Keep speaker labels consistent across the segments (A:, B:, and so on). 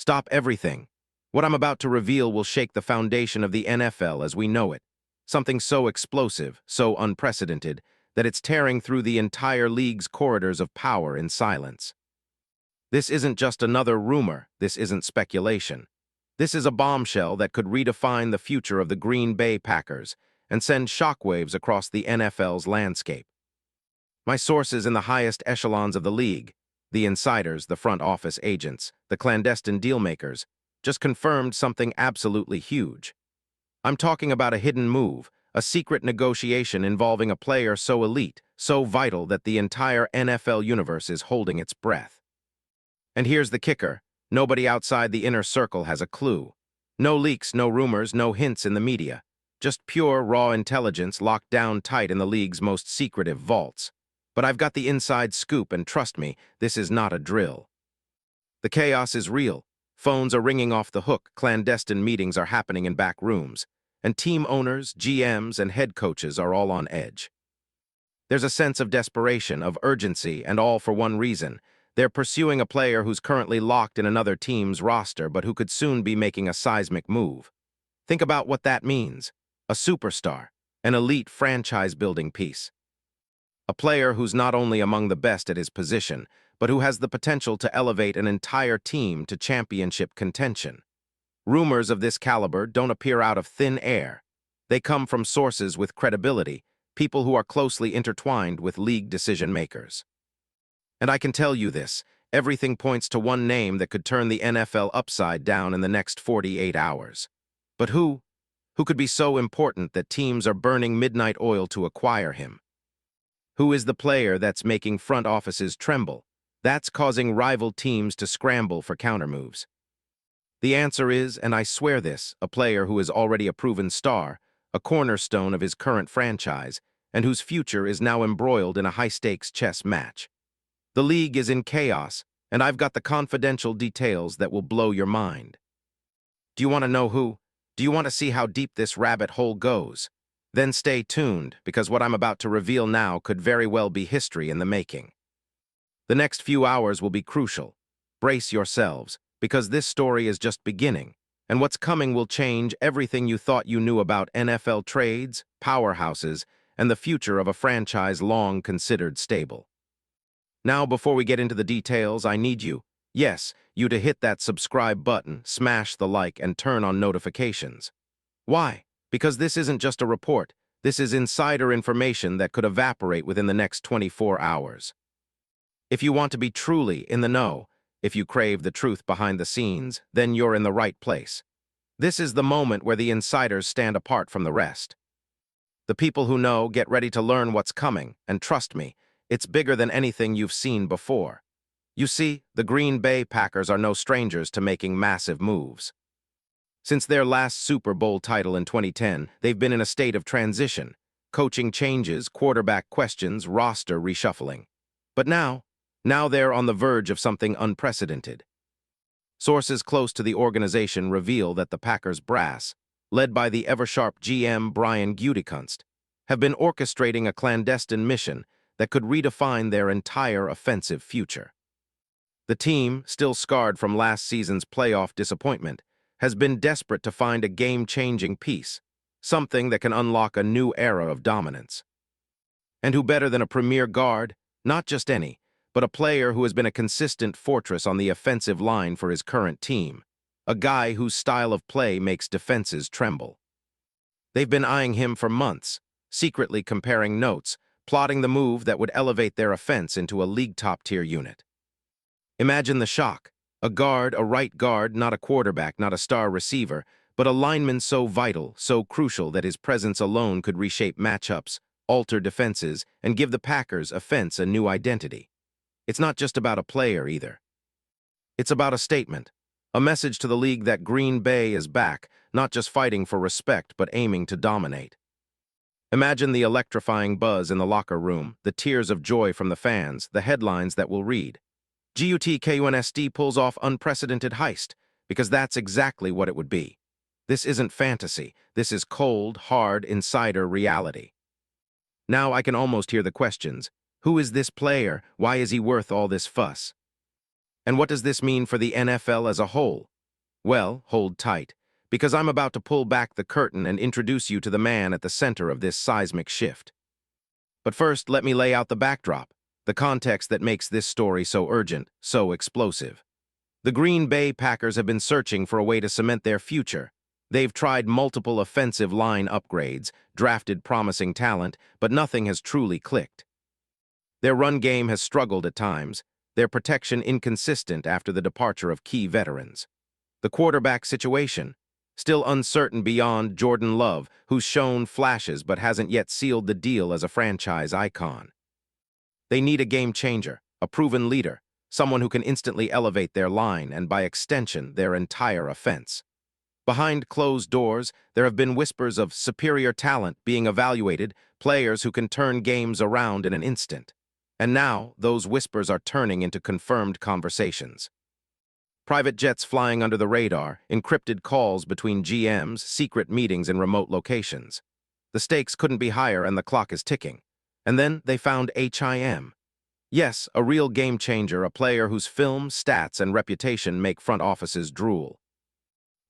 A: Stop everything. What I'm about to reveal will shake the foundation of the NFL as we know it. Something so explosive, so unprecedented, that it's tearing through the entire league's corridors of power in silence. This isn't just another rumor, this isn't speculation. This is a bombshell that could redefine the future of the Green Bay Packers and send shockwaves across the NFL's landscape. My sources in the highest echelons of the league, the insiders, the front office agents, the clandestine dealmakers, just confirmed something absolutely huge. I'm talking about a hidden move, a secret negotiation involving a player so elite, so vital that the entire NFL universe is holding its breath. And here's the kicker. Nobody outside the inner circle has a clue. No leaks, no rumors, no hints in the media. Just pure, raw intelligence locked down tight in the league's most secretive vaults. But I've got the inside scoop, and trust me, this is not a drill. The chaos is real. Phones are ringing off the hook, clandestine meetings are happening in back rooms, and team owners, GMs, and head coaches are all on edge. There's a sense of desperation, of urgency, and all for one reason. They're pursuing a player who's currently locked in another team's roster but who could soon be making a seismic move. Think about what that means. A superstar, an elite franchise-building piece. A player who's not only among the best at his position, but who has the potential to elevate an entire team to championship contention. Rumors of this caliber don't appear out of thin air. They come from sources with credibility, people who are closely intertwined with league decision-makers. And I can tell you this, everything points to one name that could turn the NFL upside down in the next 48 hours. But who? Who could be so important that teams are burning midnight oil to acquire him? Who is the player that's making front offices tremble? That's causing rival teams to scramble for countermoves. The answer is, and I swear this, a player who is already a proven star, a cornerstone of his current franchise, and whose future is now embroiled in a high-stakes chess match. The league is in chaos, and I've got the confidential details that will blow your mind. Do you want to know who? Do you want to see how deep this rabbit hole goes? Then stay tuned, because what I'm about to reveal now could very well be history in the making. The next few hours will be crucial. Brace yourselves, because this story is just beginning, and what's coming will change everything you thought you knew about NFL trades, powerhouses, and the future of a franchise long considered stable. Now, before we get into the details, I need you, yes, you to hit that subscribe button, smash the like, and turn on notifications. Why? Because this isn't just a report. This is insider information that could evaporate within the next 24 hours. If you want to be truly in the know, if you crave the truth behind the scenes, then you're in the right place. This is the moment where the insiders stand apart from the rest. The people who know get ready to learn what's coming, and trust me, it's bigger than anything you've seen before. You see, the Green Bay Packers are no strangers to making massive moves. Since their last Super Bowl title in 2010, they've been in a state of transition, coaching changes, quarterback questions, roster reshuffling. But now they're on the verge of something unprecedented. Sources close to the organization reveal that the Packers brass, led by the ever-sharp GM Brian Gutekunst, have been orchestrating a clandestine mission that could redefine their entire offensive future. The team, still scarred from last season's playoff disappointment, has been desperate to find a game-changing piece, something that can unlock a new era of dominance. And who better than a premier guard, not just any, but a player who has been a consistent fortress on the offensive line for his current team, a guy whose style of play makes defenses tremble. They've been eyeing him for months, secretly comparing notes, plotting the move that would elevate their offense into a league top-tier unit. Imagine the shock. A guard, a right guard, not a quarterback, not a star receiver, but a lineman so vital, so crucial that his presence alone could reshape matchups, alter defenses, and give the Packers' offense a new identity. It's not just about a player either. It's about a statement, a message to the league that Green Bay is back, not just fighting for respect, but aiming to dominate. Imagine the electrifying buzz in the locker room, the tears of joy from the fans, the headlines that will read, "GUTKUNSD pulls off unprecedented heist," because that's exactly what it would be. This isn't fantasy. This is cold, hard, insider reality. Now I can almost hear the questions. Who is this player? Why is he worth all this fuss? And what does this mean for the NFL as a whole? Well, hold tight, because I'm about to pull back the curtain and introduce you to the man at the center of this seismic shift. But first, let me lay out the backdrop, the context that makes this story so urgent, so explosive. The Green Bay Packers have been searching for a way to cement their future. They've tried multiple offensive line upgrades, drafted promising talent, but nothing has truly clicked. Their run game has struggled at times, their protection inconsistent after the departure of key veterans. The quarterback situation, still uncertain beyond Jordan Love, who's shown flashes but hasn't yet sealed the deal as a franchise icon. They need a game changer, a proven leader, someone who can instantly elevate their line and, by extension, their entire offense. Behind closed doors, there have been whispers of superior talent being evaluated, players who can turn games around in an instant. And now, those whispers are turning into confirmed conversations. Private jets flying under the radar, encrypted calls between GMs, secret meetings in remote locations. The stakes couldn't be higher and the clock is ticking. And then they found HIM. Yes, a real game changer, a player whose film, stats, and reputation make front offices drool.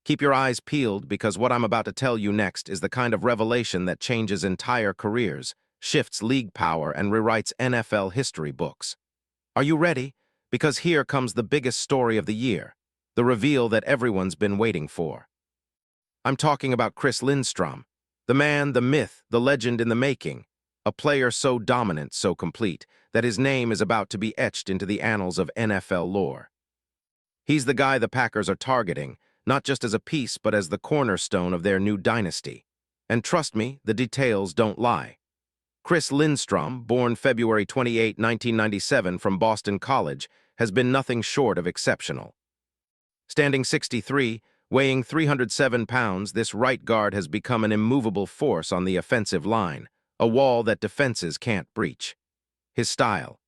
A: Keep your eyes peeled, because what I'm about to tell you next is the kind of revelation that changes entire careers, shifts league power, and rewrites NFL history books. Are you ready? Because here comes the biggest story of the year, the reveal that everyone's been waiting for. I'm talking about Chris Lindstrom, the man, the myth, the legend in the making, a player so dominant, so complete, that his name is about to be etched into the annals of NFL lore. He's the guy the Packers are targeting, not just as a piece, but as the cornerstone of their new dynasty. And trust me, the details don't lie. Chris Lindstrom, born February 28, 1997 from Boston College, has been nothing short of exceptional. Standing 6'3", weighing 307 pounds, this right guard has become an immovable force on the offensive line, a wall that defenses can't breach. His style: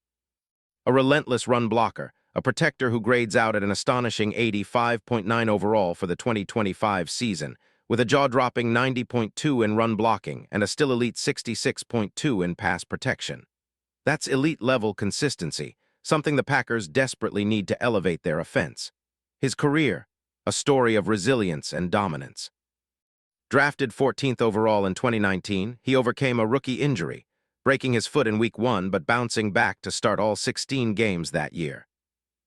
A: a relentless run blocker, a protector who grades out at an astonishing 85.9 overall for the 2025 season, with a jaw-dropping 90.2 in run blocking and a still elite 66.2 in pass protection. That's elite-level consistency, something the Packers desperately need to elevate their offense. His career: a story of resilience and dominance. Drafted 14th overall in 2019, he overcame a rookie injury, breaking his foot in Week 1 but bouncing back to start all 16 games that year.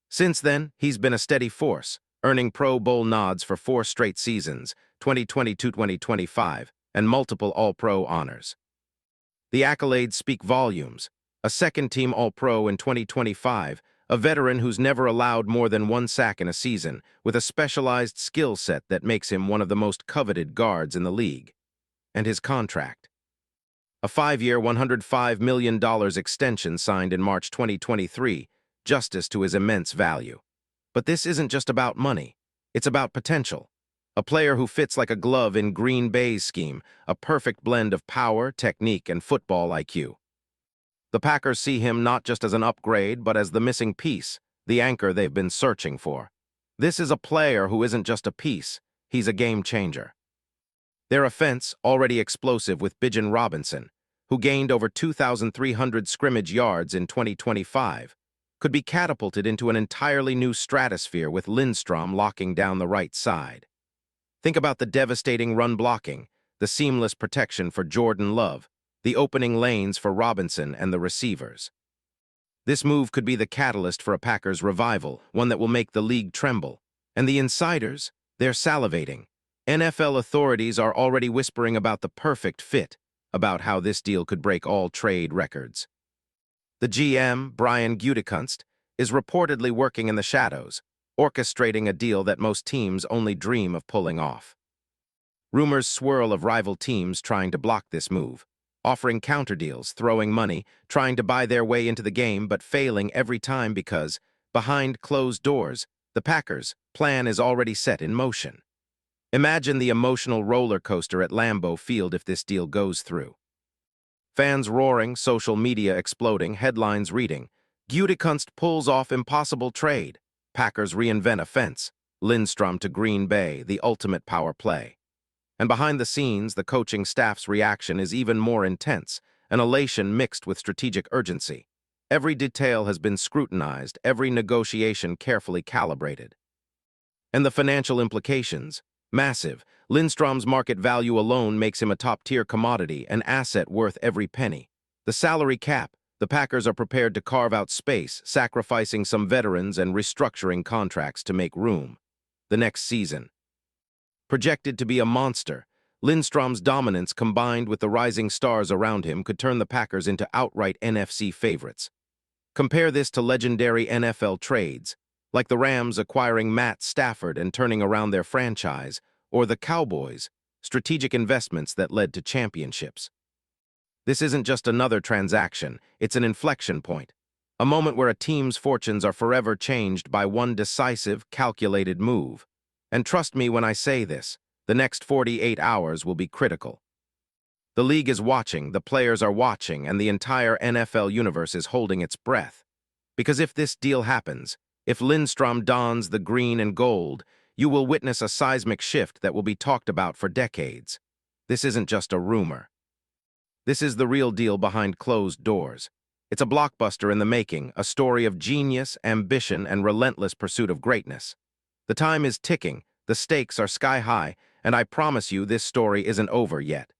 A: Since then, he's been a steady force, earning Pro Bowl nods for 4 straight seasons, 2022-2025, and multiple All-Pro honors. The accolades speak volumes: a second-team All-Pro in 2025, a veteran who's never allowed more than 1 sack in a season, with a specialized skill set that makes him one of the most coveted guards in the league. And his contract: a 5-year, $105 million extension signed in March 2023, justice to his immense value. But this isn't just about money. It's about potential. A player who fits like a glove in Green Bay's scheme, a perfect blend of power, technique, and football IQ. The Packers see him not just as an upgrade, but as the missing piece, the anchor they've been searching for. This is a player who isn't just a piece, he's a game changer. Their offense, already explosive with Bijan Robinson, who gained over 2,300 scrimmage yards in 2025, could be catapulted into an entirely new stratosphere with Lindstrom locking down the right side. Think about the devastating run blocking, the seamless protection for Jordan Love, the opening lanes for Robinson and the receivers. This move could be the catalyst for a Packers revival, one that will make the league tremble. And the insiders? They're salivating. NFL authorities are already whispering about the perfect fit, about how this deal could break all trade records. The GM, Brian Gutekunst, is reportedly working in the shadows, orchestrating a deal that most teams only dream of pulling off. Rumors swirl of rival teams trying to block this move, offering counterdeals, throwing money, trying to buy their way into the game, but failing every time because, behind closed doors, the Packers' plan is already set in motion. Imagine the emotional roller coaster at Lambeau Field if this deal goes through. Fans roaring, social media exploding, headlines reading, Gutekunst pulls off impossible trade. Packers reinvent offense. Lindstrom to Green Bay, the ultimate power play. And behind the scenes, the coaching staff's reaction is even more intense, an elation mixed with strategic urgency. Every detail has been scrutinized, every negotiation carefully calibrated. And the financial implications? Massive. Lindstrom's market value alone makes him a top-tier commodity, an asset worth every penny. The salary cap. The Packers are prepared to carve out space, sacrificing some veterans and restructuring contracts to make room. The next season. Projected to be a monster, Lindstrom's dominance combined with the rising stars around him could turn the Packers into outright NFC favorites. Compare this to legendary NFL trades, like the Rams acquiring Matt Stafford and turning around their franchise, or the Cowboys, strategic investments that led to championships. This isn't just another transaction, it's an inflection point, a moment where a team's fortunes are forever changed by one decisive, calculated move. And trust me when I say this, the next 48 hours will be critical. The league is watching, the players are watching, and the entire NFL universe is holding its breath. Because if this deal happens, if Lindstrom dons the green and gold, you will witness a seismic shift that will be talked about for decades. This isn't just a rumor. This is the real deal behind closed doors. It's a blockbuster in the making, a story of genius, ambition, and relentless pursuit of greatness. The time is ticking, the stakes are sky high, and I promise you this story isn't over yet.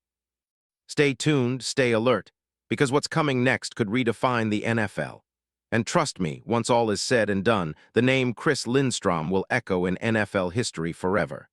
A: Stay tuned, stay alert, because what's coming next could redefine the NFL. And trust me, once all is said and done, the name Chris Lindstrom will echo in NFL history forever.